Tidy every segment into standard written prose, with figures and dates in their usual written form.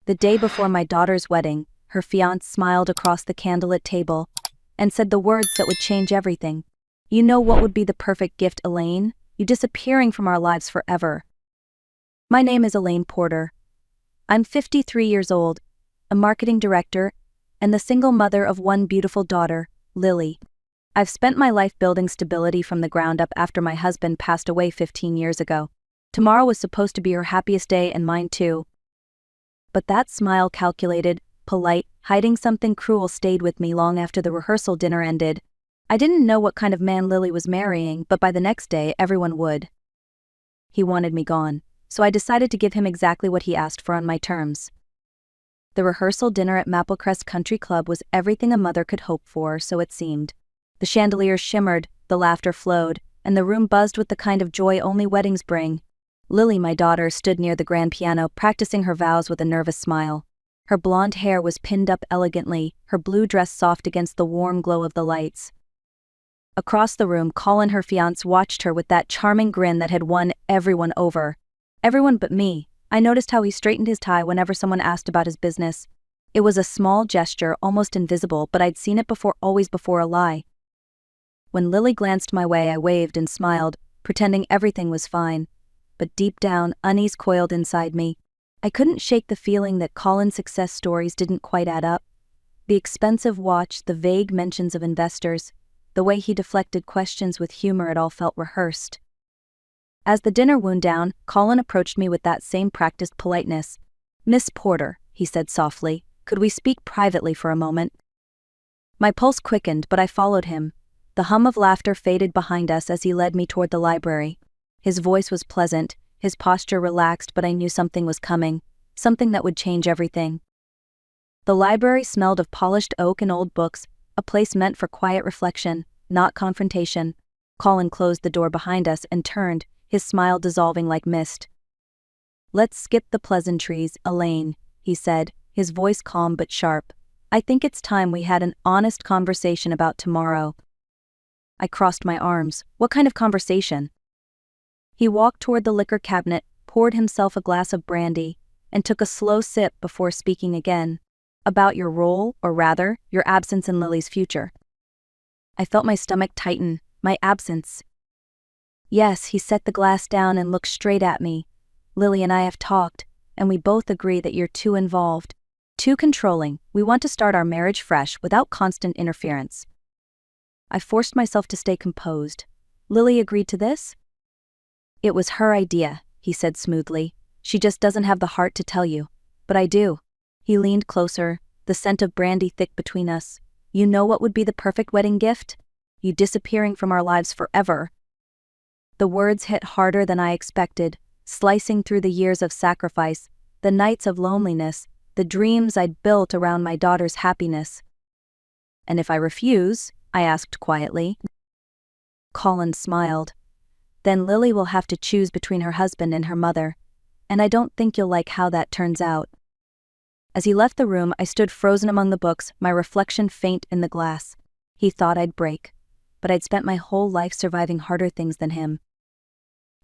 The day before my daughter's wedding, her fiancé smiled across the candlelit table and said the words that would change everything. "You know what would be the perfect gift, Elaine? You disappearing from our lives forever." My name is Elaine Porter. I'm 53 years old, a marketing director, and the single mother of one beautiful daughter, Lily. I've spent my life building stability from the ground up after my husband passed away 15 years ago. Tomorrow was supposed to be her happiest day and mine too. But that smile, calculated, polite, hiding something cruel, stayed with me long after the rehearsal dinner ended. I didn't know what kind of man Lily was marrying, but by the next day everyone would. He wanted me gone, so I decided to give him exactly what he asked for on my terms. The rehearsal dinner at Maplecrest Country Club was everything a mother could hope for, so it seemed. The chandeliers shimmered, the laughter flowed, and the room buzzed with the kind of joy only weddings bring. Lily, my daughter, stood near the grand piano, practicing her vows with a nervous smile. Her blonde hair was pinned up elegantly, her blue dress soft against the warm glow of the lights. Across the room, Colin, her fiancé, watched her with that charming grin that had won everyone over. Everyone but me. I noticed how he straightened his tie whenever someone asked about his business. It was a small gesture, almost invisible, but I'd seen it before, always before a lie. When Lily glanced my way, I waved and smiled, pretending everything was fine. But deep down, unease coiled inside me. I couldn't shake the feeling that Colin's success stories didn't quite add up. The expensive watch, the vague mentions of investors, the way he deflected questions with humor, it all felt rehearsed. As the dinner wound down, Colin approached me with that same practiced politeness. "Miss Porter," he said softly, "could we speak privately for a moment?" My pulse quickened, but I followed him. The hum of laughter faded behind us as he led me toward the library. His voice was pleasant, his posture relaxed, but I knew something was coming, something that would change everything. The library smelled of polished oak and old books, a place meant for quiet reflection, not confrontation. Colin closed the door behind us and turned, his smile dissolving like mist. "Let's skip the pleasantries, Elaine," he said, his voice calm but sharp. "I think it's time we had an honest conversation about tomorrow." I crossed my arms. What kind of conversation? He walked toward the liquor cabinet, poured himself a glass of brandy, and took a slow sip before speaking again. "About your role, or rather, your absence in Lily's future." I felt my stomach tighten. My absence. "Yes," he set the glass down and looked straight at me. "Lily and I have talked, and we both agree that you're too involved. Too controlling. We want to start our marriage fresh, without constant interference." I forced myself to stay composed. "Lily agreed to this?" "It was her idea," he said smoothly. "She just doesn't have the heart to tell you. But I do." He leaned closer, the scent of brandy thick between us. "You know what would be the perfect wedding gift? You disappearing from our lives forever." The words hit harder than I expected, slicing through the years of sacrifice, the nights of loneliness, the dreams I'd built around my daughter's happiness. "And if I refuse?" I asked quietly. Colin smiled. "Then Lily will have to choose between her husband and her mother, and I don't think you'll like how that turns out." As he left the room, I stood frozen among the books, my reflection faint in the glass. He thought I'd break, but I'd spent my whole life surviving harder things than him.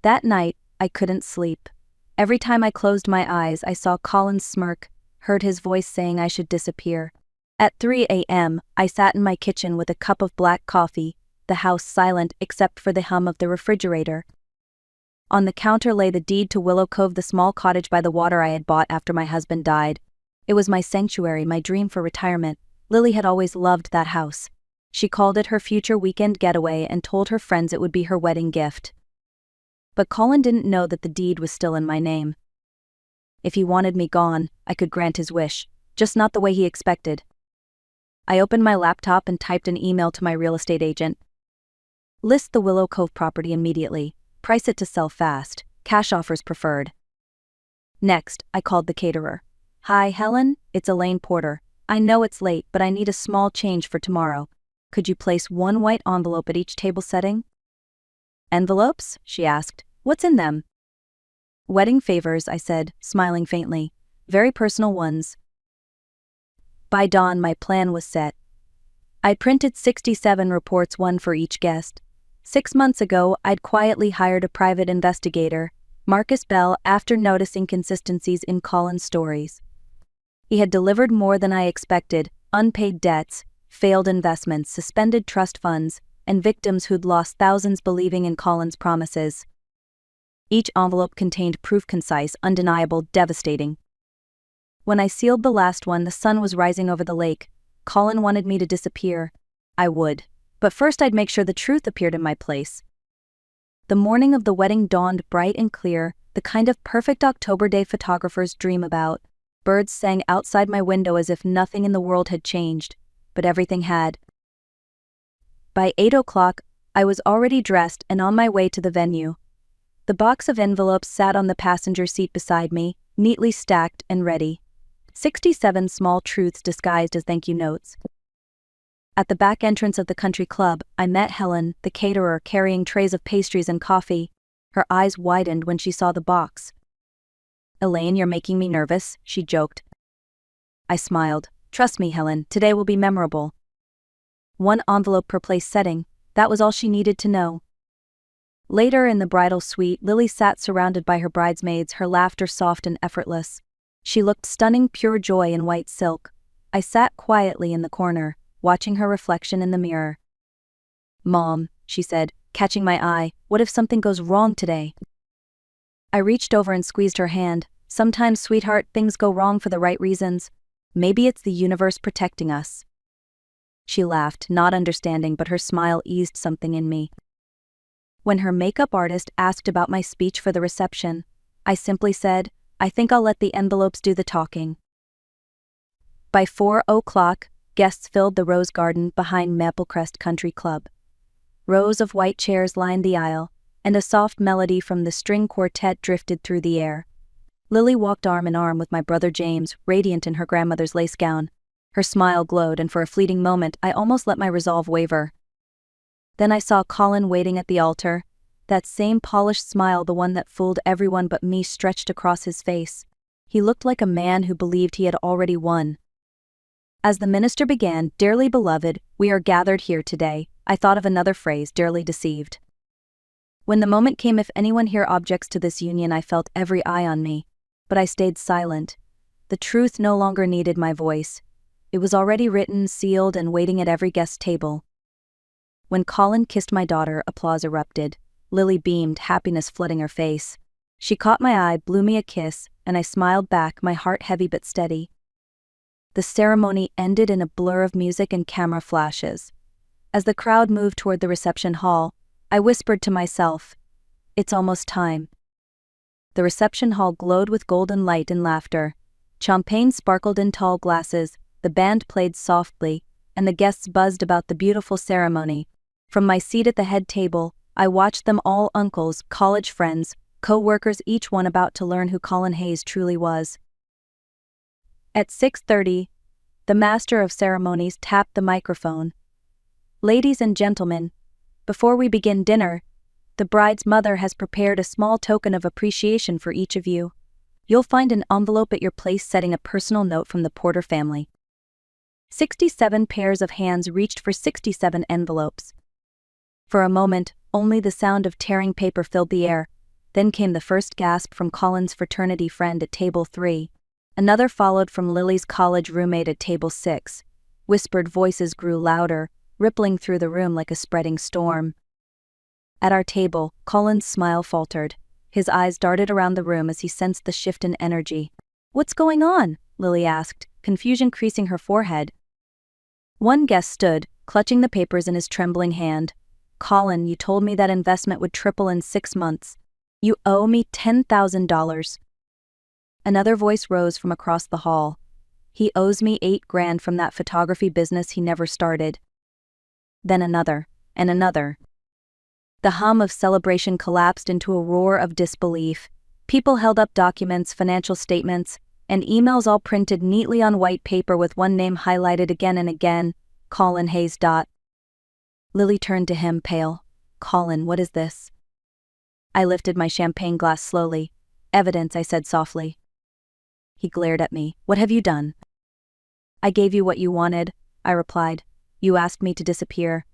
That night, I couldn't sleep. Every time I closed my eyes, I saw Colin's smirk, heard his voice saying I should disappear. At 3 a.m., I sat in my kitchen with a cup of black coffee, the house silent except for the hum of the refrigerator. On the counter lay the deed to Willow Cove, the small cottage by the water I had bought after my husband died. It was my sanctuary, my dream for retirement. Lily had always loved that house. She called it her future weekend getaway and told her friends it would be her wedding gift. But Colin didn't know that the deed was still in my name. If he wanted me gone, I could grant his wish, just not the way he expected. I opened my laptop and typed an email to my real estate agent. "List the Willow Cove property immediately. Price it to sell fast. Cash offers preferred." Next, I called the caterer. "Hi, Helen, it's Elaine Porter. I know it's late, but I need a small change for tomorrow. Could you place one white envelope at each table setting?" "Envelopes?" she asked. "What's in them?" "Wedding favors," I said, smiling faintly. "Very personal ones." By dawn, my plan was set. I'd printed 67 reports, one for each guest. 6 months ago, I'd quietly hired a private investigator, Marcus Bell, after noticing consistencies in Colin's stories. He had delivered more than I expected: unpaid debts, failed investments, suspended trust funds, and victims who'd lost thousands believing in Colin's promises. Each envelope contained proof: concise, undeniable, devastating. When I sealed the last one, the sun was rising over the lake. Colin wanted me to disappear. I would. But first I'd make sure the truth appeared in my place. The morning of the wedding dawned bright and clear, the kind of perfect October day photographers dream about. Birds sang outside my window as if nothing in the world had changed, but everything had. By 8 o'clock, I was already dressed and on my way to the venue. The box of envelopes sat on the passenger seat beside me, neatly stacked and ready. 67 small truths disguised as thank you notes. At the back entrance of the country club, I met Helen, the caterer, carrying trays of pastries and coffee. Her eyes widened when she saw the box. "Elaine, you're making me nervous," she joked. I smiled. "Trust me, Helen, today will be memorable." One envelope per place setting, that was all she needed to know. Later in the bridal suite, Lily sat surrounded by her bridesmaids, her laughter soft and effortless. She looked stunning, pure joy in white silk. I sat quietly in the corner, watching her reflection in the mirror. "Mom," she said, catching my eye, "what if something goes wrong today?" I reached over and squeezed her hand. "Sometimes, sweetheart, things go wrong for the right reasons. Maybe it's the universe protecting us." She laughed, not understanding, but her smile eased something in me. When her makeup artist asked about my speech for the reception, I simply said, "I think I'll let the envelopes do the talking." By 4 o'clock, guests filled the rose garden behind Maplecrest Country Club. Rows of white chairs lined the aisle, and a soft melody from the string quartet drifted through the air. Lily walked arm in arm with my brother James, radiant in her grandmother's lace gown. Her smile glowed, and for a fleeting moment I almost let my resolve waver. Then I saw Colin waiting at the altar, that same polished smile, the one that fooled everyone but me, stretched across his face. He looked like a man who believed he had already won. As the minister began, "Dearly beloved, we are gathered here today," I thought of another phrase, "dearly deceived." When the moment came, "If anyone here objects to this union," I felt every eye on me. But I stayed silent. The truth no longer needed my voice. It was already written, sealed, and waiting at every guest table. When Colin kissed my daughter, applause erupted. Lily beamed, happiness flooding her face. She caught my eye, blew me a kiss, and I smiled back, my heart heavy but steady. The ceremony ended in a blur of music and camera flashes. As the crowd moved toward the reception hall, I whispered to myself, "It's almost time." The reception hall glowed with golden light and laughter. Champagne sparkled in tall glasses, the band played softly, and the guests buzzed about the beautiful ceremony. From my seat at the head table, I watched them all, uncles, college friends, co-workers, each one about to learn who Colin Hayes truly was. At 6:30, the master of ceremonies tapped the microphone. "Ladies and gentlemen, before we begin dinner, the bride's mother has prepared a small token of appreciation for each of you. You'll find an envelope at your place setting, a personal note from the Porter family." 67 pairs of hands reached for 67 envelopes. For a moment, only the sound of tearing paper filled the air. Then came the first gasp from Colin's fraternity friend at table 3. Another followed from Lily's college roommate at table 6. Whispered voices grew louder, rippling through the room like a spreading storm. At our table, Colin's smile faltered. His eyes darted around the room as he sensed the shift in energy. "What's going on?" Lily asked, confusion creasing her forehead. One guest stood, clutching the papers in his trembling hand. "Colin, you told me that investment would triple in 6 months. You owe me $10,000. Another voice rose from across the hall. "He owes me $8,000 from that photography business he never started." Then another, and another. The hum of celebration collapsed into a roar of disbelief. People held up documents, financial statements, and emails, all printed neatly on white paper with one name highlighted again and again, Colin Hayes. Lily turned to him, pale. "Colin, what is this?" I lifted my champagne glass slowly. "Evidence," I said softly. He glared at me. "What have you done?" "I gave you what you wanted," I replied. "You asked me to disappear.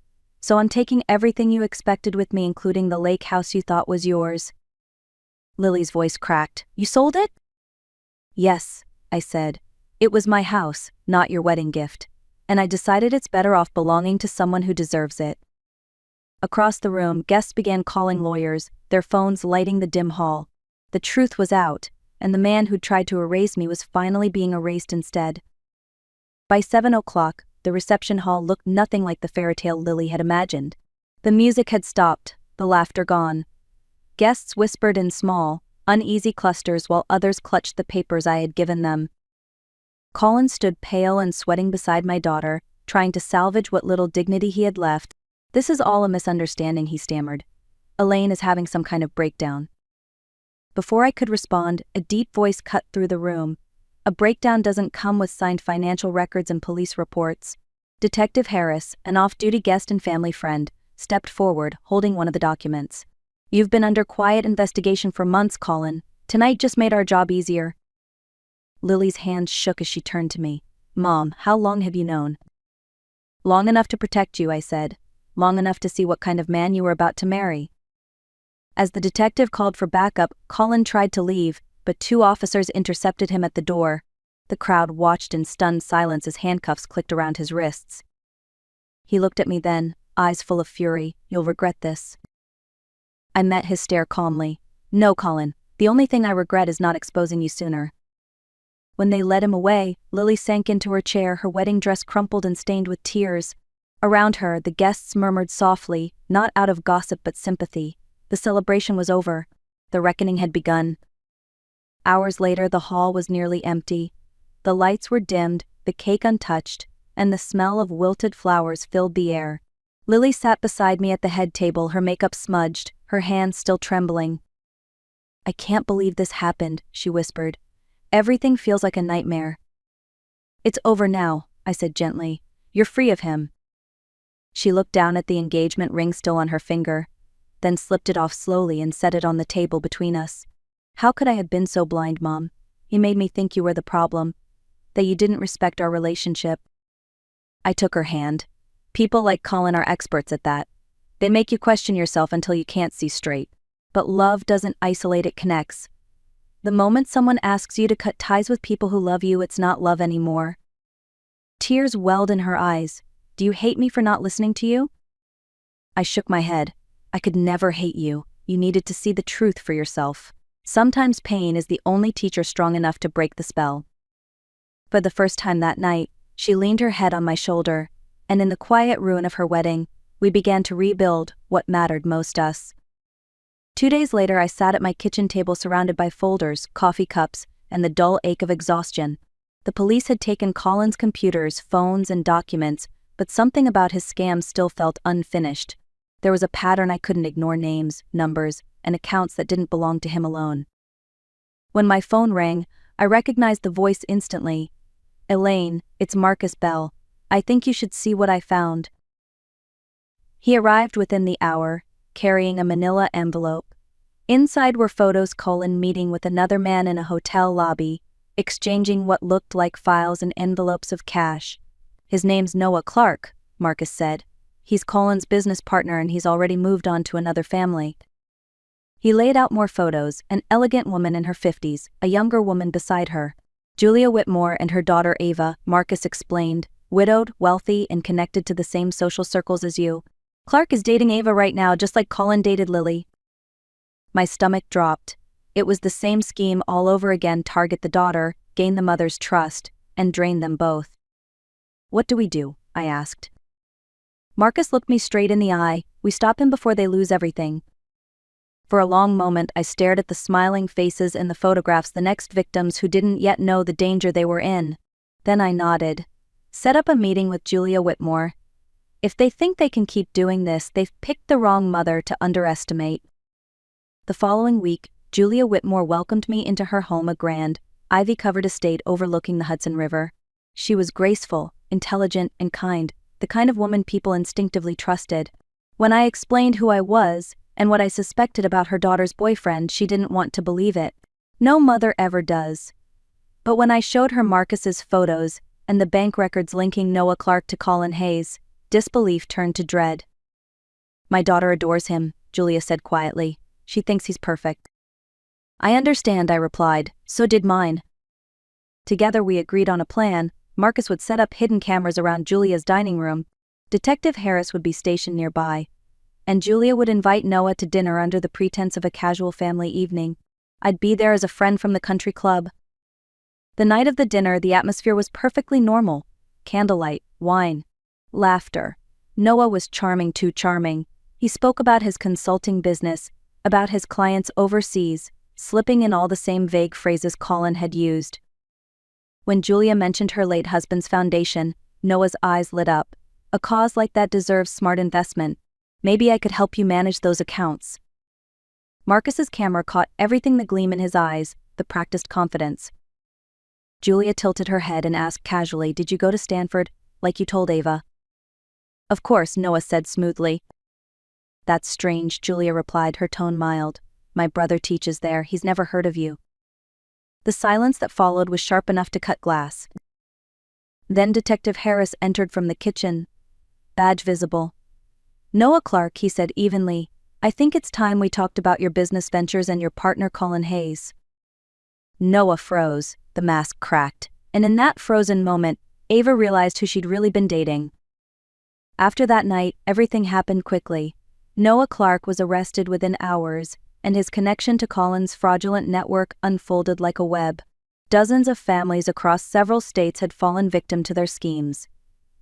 So I'm taking everything you expected with me, including the lake house you thought was yours." Lily's voice cracked. "You sold it?" "Yes," I said. It was my house, not your wedding gift. And I decided it's better off belonging to someone who deserves it. Across the room, guests began calling lawyers, their phones lighting the dim hall. The truth was out, and the man who'd tried to erase me was finally being erased instead. By 7 o'clock, the reception hall looked nothing like the fairy tale Lily had imagined. The music had stopped, the laughter gone. Guests whispered in small, uneasy clusters while others clutched the papers I had given them. Colin stood pale and sweating beside my daughter, trying to salvage what little dignity he had left. "This is all a misunderstanding," he stammered. "Elaine is having some kind of breakdown." Before I could respond, a deep voice cut through the room. "A breakdown doesn't come with signed financial records and police reports." Detective Harris, an off-duty guest and family friend, stepped forward, holding one of the documents. "You've been under quiet investigation for months, Colin. Tonight just made our job easier." Lily's hands shook as she turned to me. "Mom, how long have you known?" "Long enough to protect you," I said. "Long enough to see what kind of man you were about to marry." As the detective called for backup, Colin tried to leave, but 2 officers intercepted him at the door. The crowd watched in stunned silence as handcuffs clicked around his wrists. He looked at me then, eyes full of fury. "You'll regret this." I met his stare calmly. "No, Colin, the only thing I regret is not exposing you sooner." When they led him away, Lily sank into her chair, her wedding dress crumpled and stained with tears. Around her, the guests murmured softly, not out of gossip but sympathy. The celebration was over. The reckoning had begun. Hours later, the hall was nearly empty. The lights were dimmed, the cake untouched, and the smell of wilted flowers filled the air. Lily sat beside me at the head table, her makeup smudged, her hands still trembling. "I can't believe this happened," she whispered. "Everything feels like a nightmare." "It's over now," I said gently. "You're free of him." She looked down at the engagement ring still on her finger, then slipped it off slowly and set it on the table between us. "How could I have been so blind, Mom? You made me think you were the problem, that you didn't respect our relationship." I took her hand. "People like Colin are experts at that. They make you question yourself until you can't see straight. But love doesn't isolate, it connects. The moment someone asks you to cut ties with people who love you, it's not love anymore." Tears welled in her eyes. "Do you hate me for not listening to you?" I shook my head. "I could never hate you. You needed to see the truth for yourself. Sometimes pain is the only teacher strong enough to break the spell." For the first time that night, she leaned her head on my shoulder, and in the quiet ruin of her wedding, we began to rebuild what mattered most us. 2 days later, I sat at my kitchen table surrounded by folders, coffee cups, and the dull ache of exhaustion. The police had taken Colin's computers, phones, and documents, but something about his scam still felt unfinished. There was a pattern I couldn't ignore: names, numbers, and accounts that didn't belong to him alone. When my phone rang, I recognized the voice instantly. "Elaine, it's Marcus Bell. I think you should see what I found." He arrived within the hour, carrying a manila envelope. Inside were photos Colin meeting with another man in a hotel lobby, exchanging what looked like files and envelopes of cash. "His name's Noah Clark," Marcus said. "He's Colin's business partner and he's already moved on to another family." He laid out more photos, an elegant woman in her 50s, a younger woman beside her. "Julia Whitmore and her daughter Ava," Marcus explained, "widowed, wealthy, and connected to the same social circles as you. Clark is dating Ava right now, just like Colin dated Lily." My stomach dropped. It was the same scheme all over again: target the daughter, gain the mother's trust, and drain them both. "What do we do?" I asked. Marcus looked me straight in the eye. "We stop him before they lose everything." For a long moment, I stared at the smiling faces in the photographs, the next victims who didn't yet know the danger they were in. Then I nodded. "Set up a meeting with Julia Whitmore. If they think they can keep doing this, they've picked the wrong mother to underestimate." The following week, Julia Whitmore welcomed me into her home, a grand, ivy-covered estate overlooking the Hudson River. She was graceful, intelligent, and kind, the kind of woman people instinctively trusted. When I explained who I was, and what I suspected about her daughter's boyfriend, she didn't want to believe it. No mother ever does. But when I showed her Marcus's photos, and the bank records linking Noah Clark to Colin Hayes, disbelief turned to dread. "My daughter adores him," Julia said quietly. "She thinks he's perfect." "I understand," I replied. "So did mine." Together we agreed on a plan. Marcus would set up hidden cameras around Julia's dining room. Detective Harris would be stationed nearby, and Julia would invite Noah to dinner under the pretense of a casual family evening. I'd be there as a friend from the country club. The night of the dinner, the atmosphere was perfectly normal. Candlelight, wine, laughter. Noah was charming, too charming. He spoke about his consulting business, about his clients overseas, slipping in all the same vague phrases Colin had used. When Julia mentioned her late husband's foundation, Noah's eyes lit up. A cause like that deserves smart investment. Maybe I could help you manage those accounts. Marcus's camera caught everything, the gleam in his eyes, the practiced confidence. Julia tilted her head and asked casually, "Did you go to Stanford, like you told Ava?" "Of course," Noah said smoothly. "That's strange," Julia replied, her tone mild. "My brother teaches there. He's never heard of you." The silence that followed was sharp enough to cut glass. Then Detective Harris entered from the kitchen, badge visible. "Noah Clark," he said evenly, "I think it's time we talked about your business ventures and your partner Colin Hayes." Noah froze, the mask cracked, and in that frozen moment, Ava realized who she'd really been dating. After that night, everything happened quickly. Noah Clark was arrested within hours, and his connection to Colin's fraudulent network unfolded like a web. Dozens of families across several states had fallen victim to their schemes.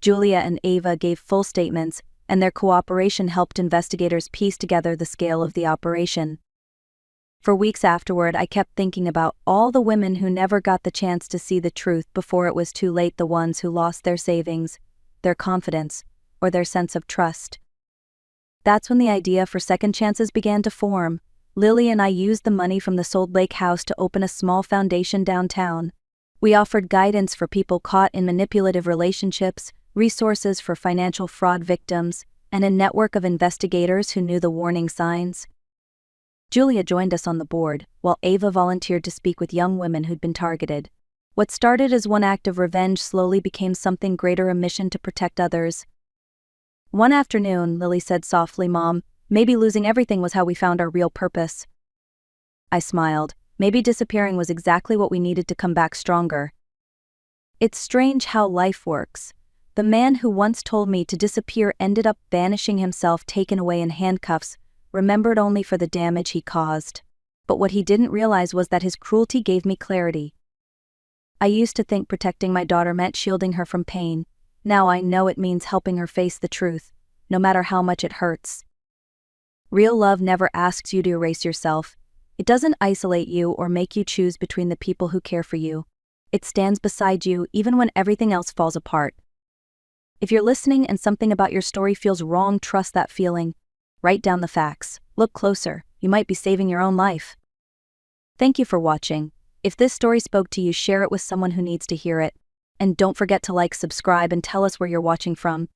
Julia and Ava gave full statements, and their cooperation helped investigators piece together the scale of the operation. For weeks afterward, I kept thinking about all the women who never got the chance to see the truth before it was too late, the ones who lost their savings, their confidence, or their sense of trust. That's when the idea for second chances began to form. Lily and I used the money from the sold lake house to open a small foundation downtown. We offered guidance for people caught in manipulative relationships, resources for financial fraud victims, and a network of investigators who knew the warning signs. Julia joined us on the board, while Ava volunteered to speak with young women who'd been targeted. What started as one act of revenge slowly became something greater, a mission to protect others. One afternoon, Lily said softly, "Mom, maybe losing everything was how we found our real purpose." I smiled. Maybe disappearing was exactly what we needed to come back stronger. It's strange how life works. The man who once told me to disappear ended up vanishing himself, taken away in handcuffs, remembered only for the damage he caused. But what he didn't realize was that his cruelty gave me clarity. I used to think protecting my daughter meant shielding her from pain. Now I know it means helping her face the truth, no matter how much it hurts. Real love never asks you to erase yourself. It doesn't isolate you or make you choose between the people who care for you. It stands beside you even when everything else falls apart. If you're listening and something about your story feels wrong, trust that feeling. Write down the facts. Look closer. You might be saving your own life. Thank you for watching. If this story spoke to you, share it with someone who needs to hear it. And don't forget to like, subscribe, and tell us where you're watching from.